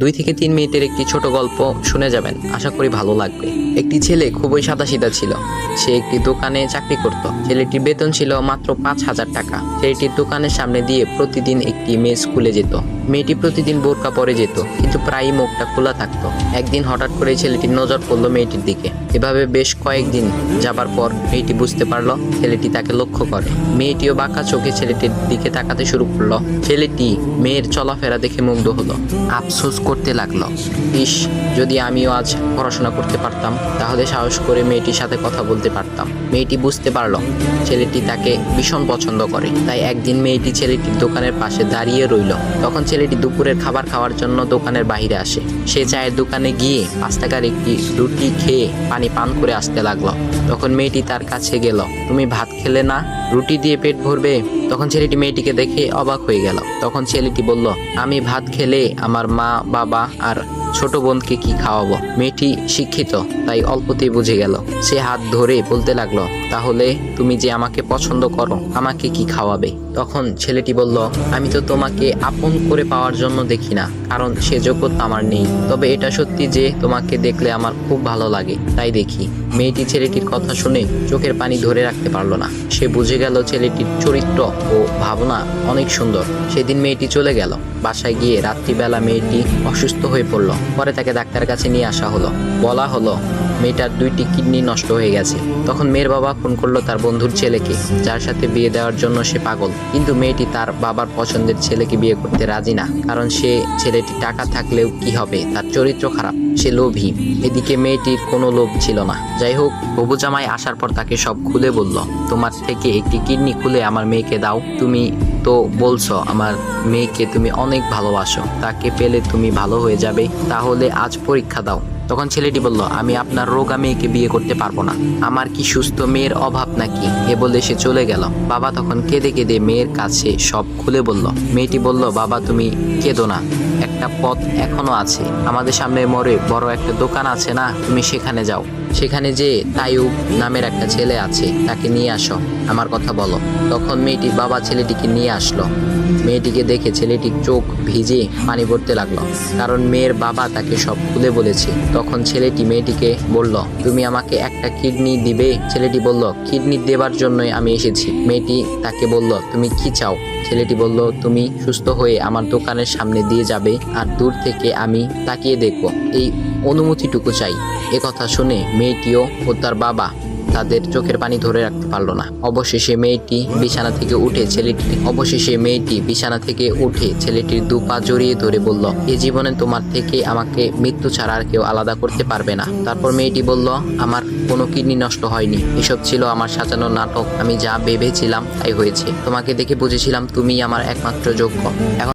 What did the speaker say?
2 থেকে 3 মিনিটের একটি ছোট গল্প শুনে যাবেন, আশা করি ভালো লাগবে। একটি ছেলে খুবই সাদাসিধা ছিল। সে একটি দোকানে চাকরি করত। ছেলেটির বেতন ছিল মাত্র 5,000 টাকা। ছেলেটির দোকানের সামনে দিয়ে প্রতিদিন একটি মেয়ে স্কুলে যেত। মেয়েটি প্রতিদিন বোরকা পরে যেত, কিন্তু প্রায়ই মুখটা খোলা থাকতো। একদিন হঠাৎ করে ছেলেটির নজর পড়লো মেয়েটির দিকে। এভাবে বেশ কয়েকদিন যাবার পর মেয়েটি বুঝতে পারলো ছেলেটি তাকে লক্ষ্য করে। মেয়েটিও বাঁকা চোখে ছেলেটির দিকে তাকাতে শুরু করলো। ছেলেটি মেয়ের চলাফেরা দেখে মুগ্ধ হলো। আফসোস করতে লাগলো, ইস, যদি আমিও আজ পড়াশোনা করতে পারতাম, তাহলে সাহস করে মেয়েটির সাথে কথা বলতে পারতাম। মেয়েটি বুঝতে পারলো ছেলেটি তাকে ভীষণ পছন্দ করে। তাই একদিন মেয়েটি ছেলেটির দোকানের পাশে দাঁড়িয়ে রইল। তখন ছেলেটি দুপুরের খাবার খাওয়ার জন্য দোকানের বাইরে আসে। সে চায়ের দোকানে গিয়ে 5 টাকার একটি রুটি খেয়ে পানি পান করে আসতে লাগলো। তখন মেয়েটি তার কাছে গেল। তুমি ভাত খেলে না, রুটি দিয়ে পেট ভরবে? তখন ছেলেটি মেয়েটিকে দেখে অবাক হয়ে গেল। তখন ছেলেটি বলল, আমি ভাত খেলে আমার মা, বাবা আর ছোট বোনকে কি খাওয়াবো? মেয়েটি শিক্ষিত, তাই অল্পতেই বুঝে গেল। সে হাত ধরে বলতে লাগলো, তাহলে তুমি যে আমাকে পছন্দ করো, আমাকে কি খাওয়াবে? তখন ছেলেটি বলল, আমি তো তোমাকে আপন করে পাওয়ার জন্য দেখি না, কারণ সে যোগ্যতা আমার নেই। তবে এটা সত্যি যে তোমাকে দেখলে আমার খুব ভালো লাগে, তাই দেখি। মেয়েটি ছেলেটির কথা শুনে চোখের পানি ধরে রাখতে পারলো না। সে বুঝে গেল ছেলেটির চরিত্র ও ভাবনা অনেক সুন্দর। সেদিন মেয়েটি চলে গেল। বাসায় গিয়ে রাত্রিবেলা মেয়েটি অসুস্থ হয়ে পড়ল। পরে তাকে ডাক্তারের কাছে নিয়ে আসা হলো। বলা হলো মেয়েটার 2টি কিডনি নষ্ট হয়ে গেছে। তখন মেয়ের বাবা ফোন করলো তার বন্ধুর ছেলেকে, যার সাথে বিয়ে দেওয়ার জন্য সে পাগল। কিন্তু মেয়েটি তার বাবার পছন্দের ছেলেকে বিয়ে করতে রাজি না, কারণ সে ছেলেটি টাকা থাকলেও কি হবে, তার চরিত্র খারাপ, সে লোভী। এদিকে মেয়েটির কোনো লোভ ছিল না। যাই হোক, হবু জামাই আসার পর তাকে সব খুলে বলল, তোমার থেকে একটি কিডনি খুলে আমার মেয়েকে দাও। তুমি তো বলছো আমার মেয়েকে তুমি অনেক ভালোবাসো, তাকে পেলে তুমি ভালো হয়ে যাবে, তাহলে আজ পরীক্ষা দাও। তখন ছেলেটি বলল, আমি আপনার রোগা মেয়েকে বিয়ে করতে পারবো না, আমার কি সুস্থ মেয়ের অভাব নাকি? এ বলে সে চলে গেল। বাবা তখন কেঁদে কেঁদে মেয়ের কাছে সব খুলে বলল। মেয়েটি বলল, বাবা তুমি কেঁদো না, একটা পথ এখনো আছে। আমাদের সামনে মোড়ে বড় একটা দোকান আছে না, তুমি সেখানে যাও। সেখানে যে তাইয়ুব নামের একটা ছেলে আছে, তাকে নিয়ে আসো, আমার কথা বলো। তখন মেয়েটির বাবা ছেলেটিকে নিয়ে আসলো। মেয়েটিকে দেখে ছেলেটির চোখ ভিজে পানি পড়তে লাগলো, কারণ মেয়ের বাবা তাকে সব খুলে বলেছে। তখন ছেলেটি মেয়েটিকে বলল, তুমি আমাকে একটা কিডনি দিবে? ছেলেটি বলল, কিডনি দেবার জন্যই আমি এসেছি। মেয়েটি তাকে বলল, তুমি কি চাও? ছেলেটি বলল, তুমি সুস্থ হয়ে আমার দোকানের সামনে দিয়ে যাবে, আর দূর থেকে আমি তাকিয়ে দেখব, এই অনুমতিটুকু চাই। কথা শুনে মেয়েটিও ও তার বাবা তাদের চোখের পানি ধরে রাখতে পারলো না। অবশেষে মেয়েটি বিছানা থেকে উঠে ছেলেটির 2 পা জড়িয়ে ধরে বলল, এই জীবনে তোমার থেকে আমাকে মৃত্যু ছাড়া আর কেউ আলাদা করতে পারবে না। তারপর মেয়েটি বলল, আমার কোনো কিডনি নষ্ট হয়নি, এসব ছিল আমার সাজানো নাটক। আমি যা ভেবেছিলাম তাই হয়েছে। তোমাকে দেখে বুঝেছিলাম তুমি আমার একমাত্র যোগ্য। এখন